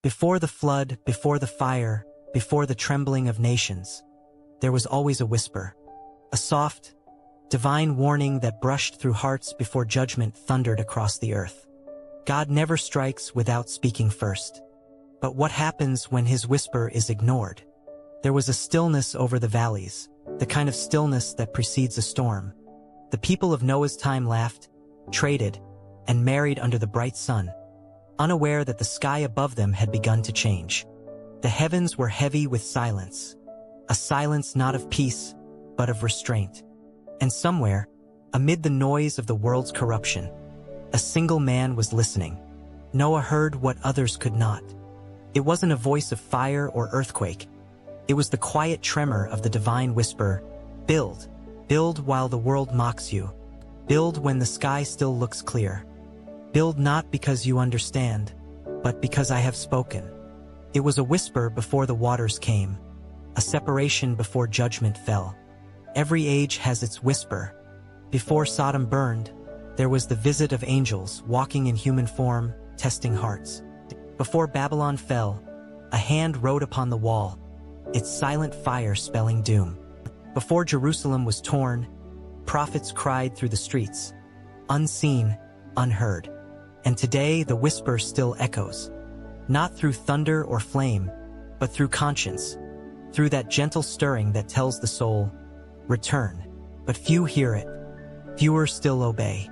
Before the flood, before the fire, before the trembling of nations, there was always a whisper, a soft, divine warning that brushed through hearts before judgment thundered across the earth. God never strikes without speaking first. But what happens when his whisper is ignored? There was a stillness over the valleys, the kind of stillness that precedes a storm. The people of Noah's time laughed, traded, and married under the bright sun, unaware that the sky above them had begun to change. The heavens were heavy with silence, a silence not of peace, but of restraint. And somewhere, amid the noise of the world's corruption, a single man was listening. Noah heard what others could not. It wasn't a voice of fire or earthquake. It was the quiet tremor of the divine whisper, "Build, build while the world mocks you. Build when the sky still looks clear. Build not because you understand, but because I have spoken." It was a whisper before the waters came, a separation before judgment fell. Every age has its whisper. Before Sodom burned, there was the visit of angels walking in human form, testing hearts. Before Babylon fell, a hand wrote upon the wall, its silent fire spelling doom. Before Jerusalem was torn, prophets cried through the streets, unseen, unheard. And today the whisper still echoes, not through thunder or flame, but through conscience, through that gentle stirring that tells the soul, "Return." But few hear it, fewer still obey.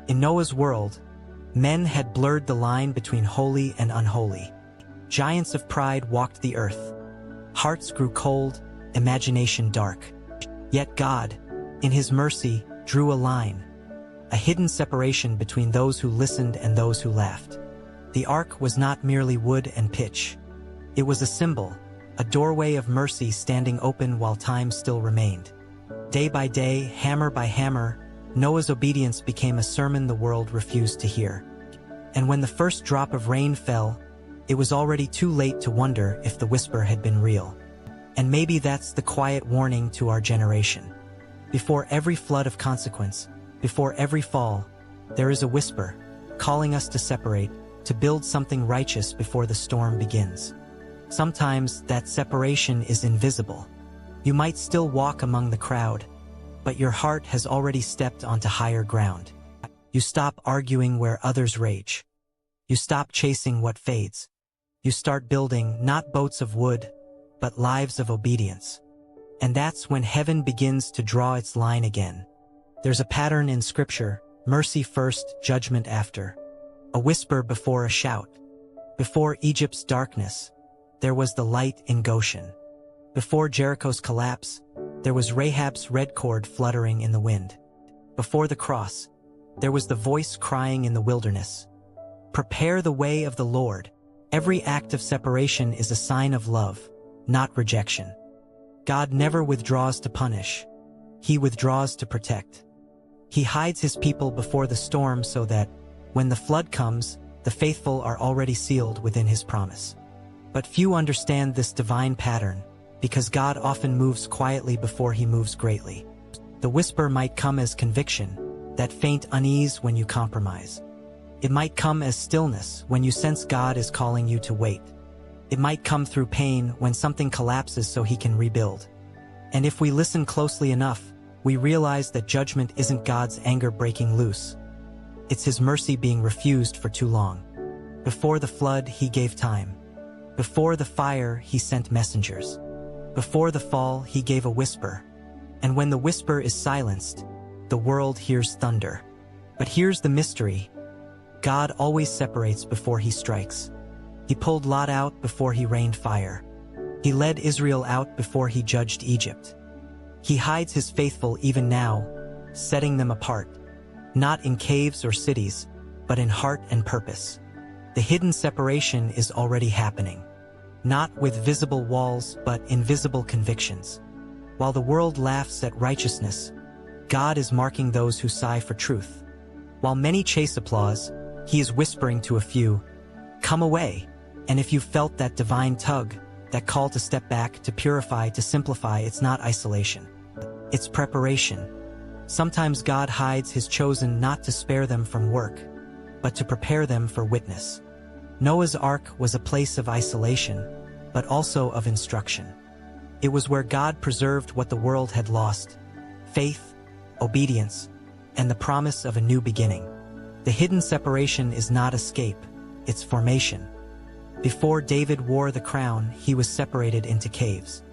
In Noah's world, men had blurred the line between holy and unholy. Giants of pride walked the earth. Hearts grew cold, imagination dark. Yet God, in his mercy, drew a line, a hidden separation between those who listened and those who laughed. The ark was not merely wood and pitch. It was a symbol, a doorway of mercy standing open while time still remained. Day by day, hammer by hammer, Noah's obedience became a sermon the world refused to hear. And when the first drop of rain fell, it was already too late to wonder if the whisper had been real. And maybe that's the quiet warning to our generation. Before every flood of consequence, before every fall, there is a whisper, calling us to separate, to build something righteous before the storm begins. Sometimes that separation is invisible. You might still walk among the crowd, but your heart has already stepped onto higher ground. You stop arguing where others rage. You stop chasing what fades. You start building not boats of wood, but lives of obedience. And that's when heaven begins to draw its line again. There's a pattern in Scripture, mercy first, judgment after. A whisper before a shout. Before Egypt's darkness, there was the light in Goshen. Before Jericho's collapse, there was Rahab's red cord fluttering in the wind. Before the cross, there was the voice crying in the wilderness, "Prepare the way of the Lord." Every act of separation is a sign of love, not rejection. God never withdraws to punish. He withdraws to protect. He hides his people before the storm so that, when the flood comes, the faithful are already sealed within his promise. But few understand this divine pattern, because God often moves quietly before he moves greatly. The whisper might come as conviction, that faint unease when you compromise. It might come as stillness when you sense God is calling you to wait. It might come through pain when something collapses so he can rebuild. And if we listen closely enough, we realize that judgment isn't God's anger breaking loose. It's his mercy being refused for too long. Before the flood, he gave time. Before the fire, he sent messengers. Before the fall, he gave a whisper. And when the whisper is silenced, the world hears thunder. But here's the mystery. God always separates before he strikes. He pulled Lot out before he rained fire. He led Israel out before he judged Egypt. He hides his faithful even now, setting them apart, not in caves or cities, but in heart and purpose. The hidden separation is already happening, not with visible walls, but invisible convictions. While the world laughs at righteousness, God is marking those who sigh for truth. While many chase applause, he is whispering to a few, "Come away." And if you felt that divine tug, that call to step back, to purify, to simplify, it's not isolation. It's preparation. Sometimes God hides his chosen not to spare them from work, but to prepare them for witness. Noah's Ark was a place of isolation, but also of instruction. It was where God preserved what the world had lost: faith, obedience, and the promise of a new beginning. The hidden separation is not escape, it's formation. Before David wore the crown, he was separated into caves.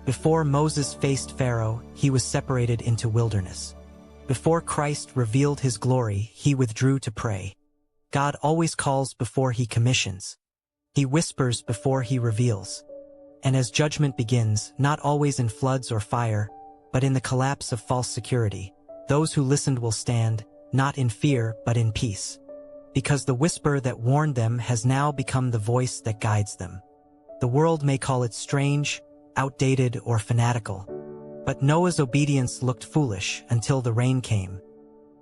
Before Moses faced Pharaoh, he was separated into wilderness. Before Christ revealed his glory, he withdrew to pray. God always calls before he commissions. He whispers before he reveals. And as judgment begins, not always in floods or fire, but in the collapse of false security, those who listened will stand, not in fear but in peace. Because the whisper that warned them has now become the voice that guides them. The world may call it strange, outdated, or fanatical. But Noah's obedience looked foolish until the rain came.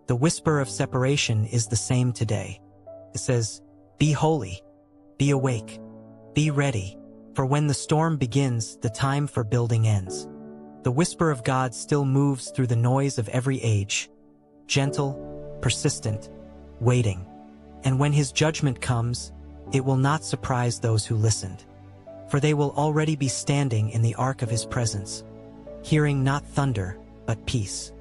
The whisper of separation is the same today. It says, "Be holy, be awake, be ready, for when the storm begins, the time for building ends." The whisper of God still moves through the noise of every age, gentle, persistent, waiting. And when his judgment comes, it will not surprise those who listened. For they will already be standing in the ark of his presence, hearing not thunder, but peace.